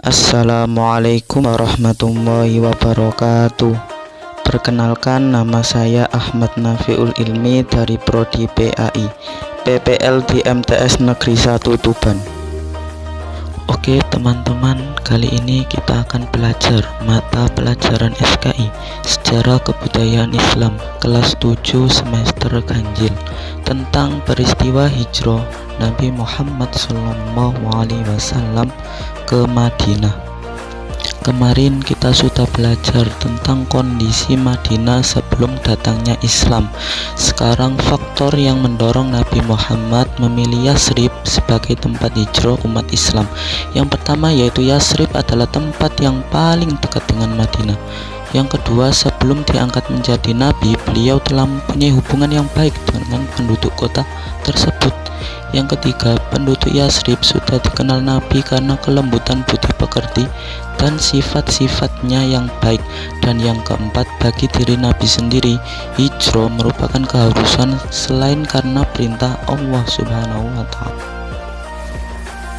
Assalamualaikum warahmatullahi wabarakatuh. Perkenalkan, nama saya Ahmad Nafiul Ilmi dari Prodi PAI PPL di MTS Negeri 1 Tuban. Oke teman-teman, kali ini kita akan belajar mata pelajaran SKI Sejarah Kebudayaan Islam kelas 7 semester ganjil tentang peristiwa hijrah Nabi Muhammad SAW ke Madinah. Kemarin kita sudah belajar tentang kondisi Madinah sebelum datangnya Islam. Sekarang faktor yang mendorong Nabi Muhammad memilih Yasrib sebagai tempat hijrah umat Islam. Yang pertama yaitu Yasrib adalah tempat yang paling dekat dengan Madinah. Yang kedua, sebelum diangkat menjadi nabi, beliau telah mempunyai hubungan yang baik dengan penduduk kota tersebut. Yang ketiga, penduduk Yasrib sudah dikenal Nabi karena kelembutan budi pekerti dan sifat-sifatnya yang baik. Dan yang keempat, bagi diri Nabi sendiri, hijrah merupakan keharusan selain karena perintah Allah Subhanahu wa Ta'ala.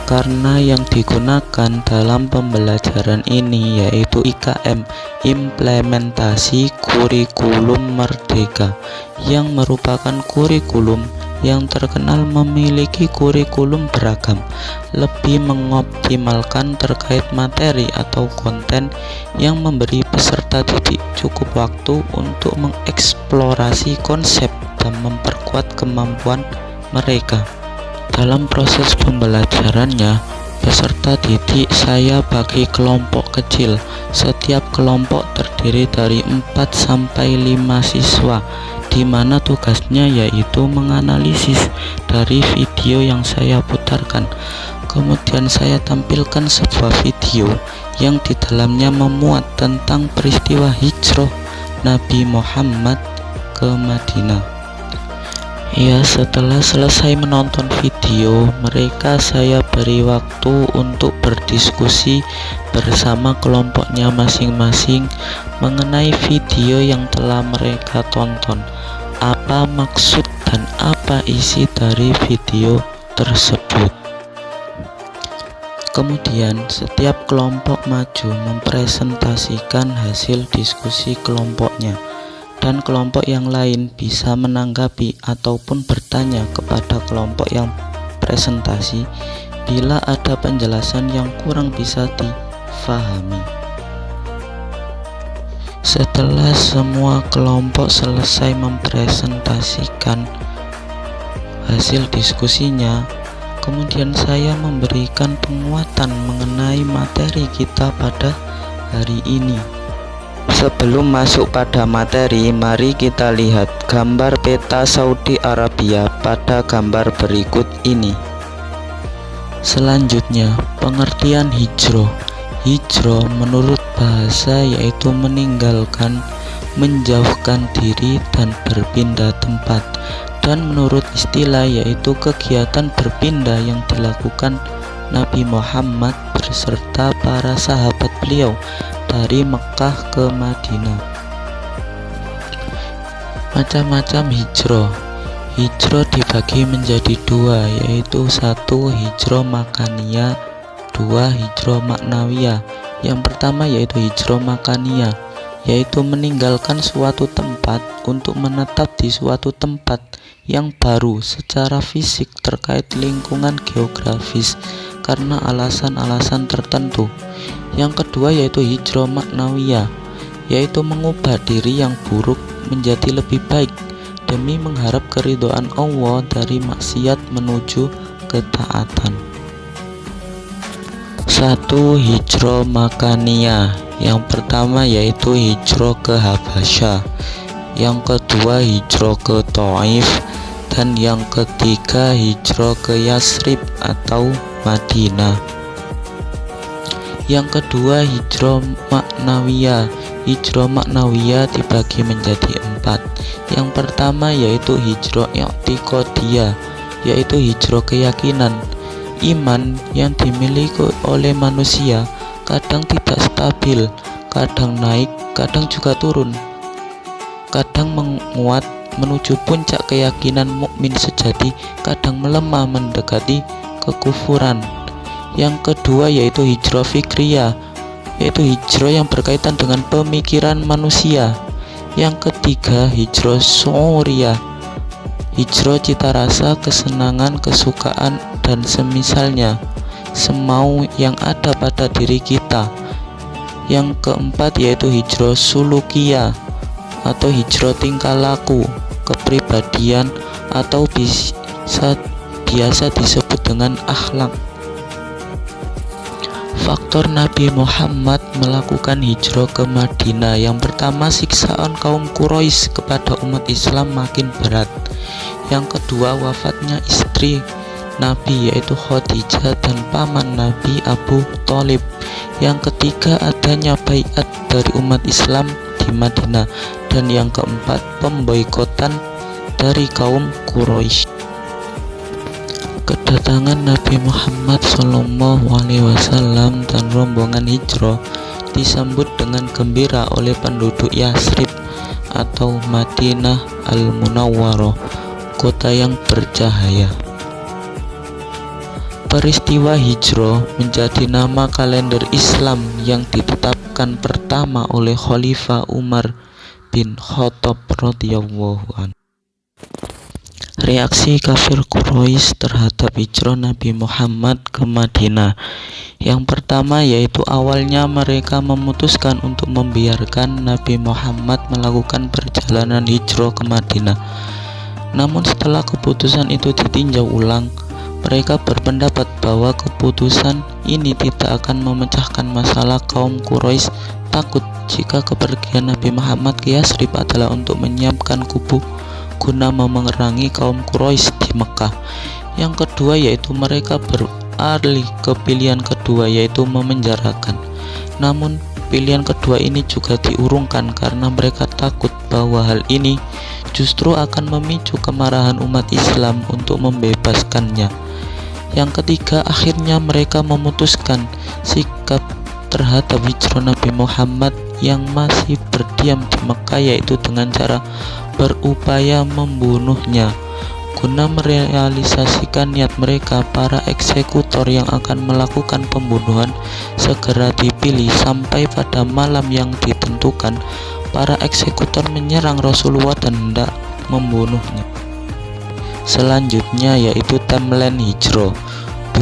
Karena yang digunakan dalam pembelajaran ini yaitu IKM, Implementasi Kurikulum Merdeka, yang merupakan kurikulum yang terkenal memiliki kurikulum beragam, lebih mengoptimalkan terkait materi atau konten yang memberi peserta didik cukup waktu untuk mengeksplorasi konsep dan memperkuat kemampuan mereka. Dalam proses pembelajarannya, peserta didik saya bagi kelompok kecil. Setiap kelompok terdiri dari 4-5 siswa, di mana tugasnya yaitu menganalisis dari video yang saya putarkan. Kemudian saya tampilkan sebuah video yang di dalamnya memuat tentang peristiwa hijrah Nabi Muhammad ke Madinah. Ya, setelah selesai menonton video mereka, saya beri waktu untuk berdiskusi bersama kelompoknya masing-masing mengenai video yang telah mereka tonton. Apa maksud dan apa isi dari video tersebut. Kemudian setiap kelompok maju mempresentasikan hasil diskusi kelompoknya, dan kelompok yang lain bisa menanggapi ataupun bertanya kepada kelompok yang presentasi bila ada penjelasan yang kurang bisa difahami. Setelah semua kelompok selesai mempresentasikan hasil diskusinya, kemudian saya memberikan penguatan mengenai materi kita pada hari ini. Sebelum masuk pada materi, mari kita lihat gambar peta Saudi Arabia pada gambar berikut ini. Selanjutnya, pengertian hijrah. Hijrah menurut bahasa yaitu meninggalkan, menjauhkan diri dan berpindah tempat. Dan menurut istilah yaitu kegiatan berpindah yang dilakukan Nabi Muhammad beserta para sahabat beliau dari Mekah ke Madinah. Macam-macam hijrah. Hijrah dibagi menjadi dua, yaitu 1 hijrah makaniyah, 2 hijrah maknawiyah. Yang pertama yaitu hijrah makaniyah, yaitu meninggalkan suatu tempat untuk menetap di suatu tempat yang baru secara fisik terkait lingkungan geografis karena alasan-alasan tertentu. Yang kedua yaitu hijrah maknawiyah, yaitu mengubah diri yang buruk menjadi lebih baik demi mengharap keridhaan Allah dari maksiat menuju ketaatan. 1 hijrah makaniyah. Yang pertama yaitu hijrah ke Habasyah, yang kedua hijrah ke Thaif, dan yang ketiga hijrah ke Yasrib atau Madinah. Yang kedua hijrah maknawiyah. Hijrah maknawiyah dibagi menjadi 4. Yang pertama yaitu hijrah i'tiqadiyah, yaitu hijrah keyakinan. Iman yang dimiliki oleh manusia kadang tidak stabil, kadang naik, kadang juga turun, kadang menguat menuju puncak keyakinan mukmin sejati, kadang melemah mendekati kekufuran. Yang kedua yaitu hijrah fikriyah, yaitu hijrah yang berkaitan dengan pemikiran manusia. Yang ketiga hijrah syu'uriyah, hijrah cita rasa, kesenangan, kesukaan, dan semisalnya, semau yang ada pada diri kita. Yang keempat yaitu hijrah sulukiyah atau hijrah tingkah laku, kepribadian, atau biasa disebut dengan akhlak. Faktor Nabi Muhammad melakukan hijrah ke Madinah. Yang pertama, siksaan kaum Quraisy kepada umat Islam makin berat. Yang kedua, wafatnya istri Nabi yaitu Khadijah dan paman Nabi Abu Thalib. Yang ketiga, adanya baiat dari umat Islam di Madinah. Dan yang keempat, pemboikotan dari kaum Quraisy. Kedatangan Nabi Muhammad SAW dan rombongan hijrah disambut dengan gembira oleh penduduk Yasrib atau Madinah Al-Munawwarah, kota yang bercahaya. Peristiwa hijrah menjadi nama kalender Islam yang ditetapkan pertama oleh Khalifah Umar bin Khattab radhiyallahu anhu. Reaksi kafir Quraisy terhadap hijrah Nabi Muhammad ke Madinah. Yang pertama yaitu awalnya mereka memutuskan untuk membiarkan Nabi Muhammad melakukan perjalanan hijrah ke Madinah. Namun setelah keputusan itu ditinjau ulang, mereka berpendapat bahwa keputusan ini tidak akan memecahkan masalah. Kaum Quraisy takut jika kepergian Nabi Muhammad ke Yasrib adalah untuk menyiapkan kubu guna memerangi kaum Quraisy di Mekah. Yang kedua yaitu mereka beralih ke pilihan kedua yaitu memenjarakan. Namun pilihan kedua ini juga diurungkan karena mereka takut bahwa hal ini justru akan memicu kemarahan umat Islam untuk membebaskannya. Yang ketiga, akhirnya mereka memutuskan sikap terhadap hijrah Nabi Muhammad yang masih berdiam di Mekah yaitu dengan cara berupaya membunuhnya. Guna merealisasikan niat mereka, para eksekutor yang akan melakukan pembunuhan segera dipilih. Sampai pada malam yang ditentukan, para eksekutor menyerang Rasulullah dan hendak membunuhnya. Selanjutnya yaitu timeline hijrah.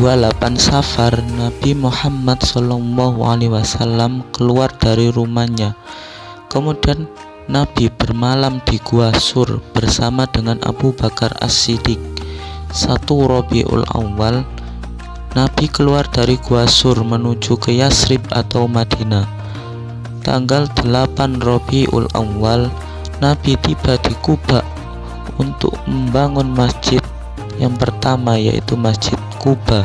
28 Safar, Nabi Muhammad SAW keluar dari rumahnya. Kemudian Nabi bermalam di Gua Sur bersama dengan Abu Bakar As-Siddiq. 1 Rabiul Awal, Nabi keluar dari Gua Sur menuju ke Yasrib atau Madinah. Tanggal 8 Rabiul Awal, Nabi tiba di Kuba untuk membangun masjid yang pertama yaitu Masjid Kuba.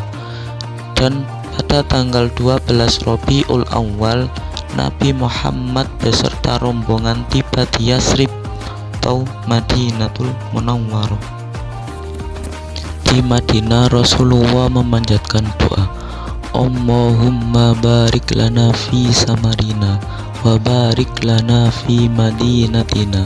Dan pada tanggal 12 Rabiul Awal, Nabi Muhammad beserta rombongan tiba di Yasrib atau Madinatul Munawwarah. Di Madinah, Rasulullah memanjatkan doa, Allahumma barik lana fi samarina wa barik lana fi madinatina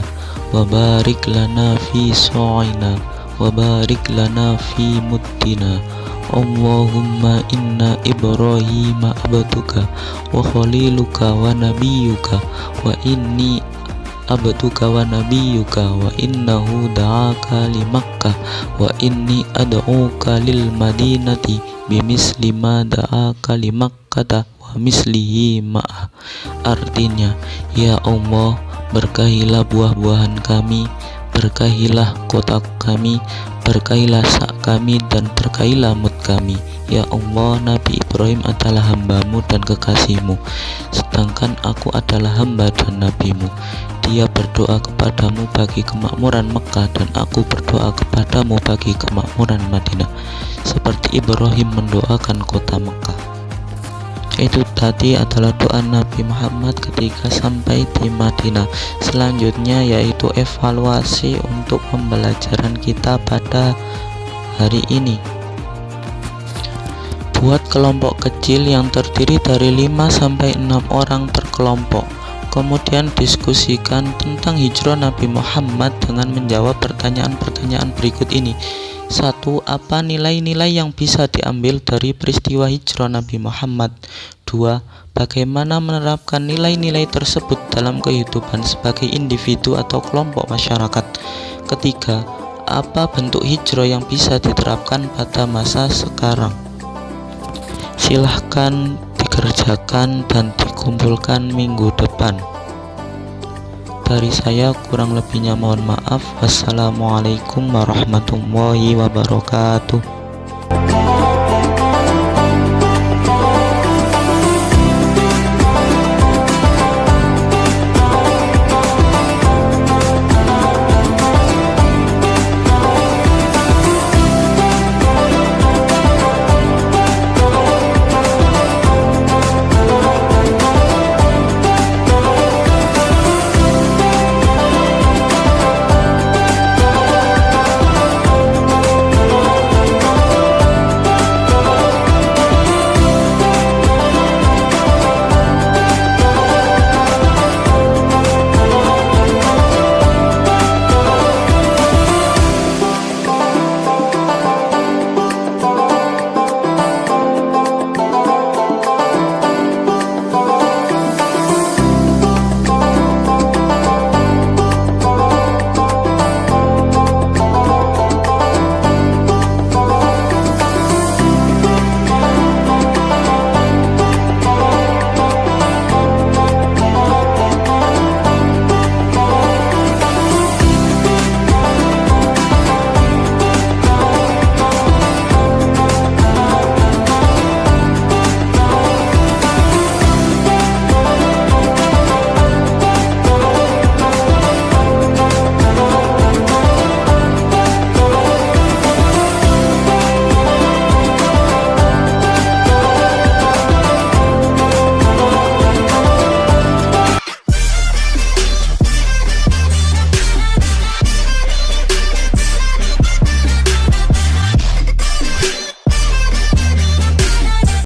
wa barik lana fi su'ina wa barik lana fi muddina. Allahumma inna Ibrahima abduka wa khaliluka wa nabiyuka wa inni abduka wa nabiyuka wa innahu da'aka li Makkah wa inni ad'uka lil madinati bimisli ma da'aka li Makkah wa mislihi ma'ah. Artinya, ya Allah, berkahilah buah-buahan kami, berkahilah kota kami, berkahilah sak kami, dan berkahilah mut kami. Ya Allah, Nabi Ibrahim adalah hambamu dan kekasihmu, sedangkan aku adalah hamba dan nabimu. Dia berdoa kepadamu bagi kemakmuran Mekah, dan aku berdoa kepadamu bagi kemakmuran Madinah, seperti Ibrahim mendoakan kota Mekah. Itu tadi adalah doa Nabi Muhammad ketika sampai di Madinah. Selanjutnya yaitu evaluasi untuk pembelajaran kita pada hari ini. Buat kelompok kecil yang terdiri dari 5-6 orang per kelompok. Kemudian diskusikan tentang hijrah Nabi Muhammad dengan menjawab pertanyaan-pertanyaan berikut ini. 1. Apa nilai-nilai yang bisa diambil dari peristiwa hijrah Nabi Muhammad? 2. Bagaimana menerapkan nilai-nilai tersebut dalam kehidupan sebagai individu atau kelompok masyarakat? Ketiga, apa bentuk hijrah yang bisa diterapkan pada masa sekarang? Silahkan dikerjakan dan dikumpulkan minggu depan. Dari saya kurang lebihnya mohon maaf. Wassalamualaikum warahmatullahi wabarakatuh.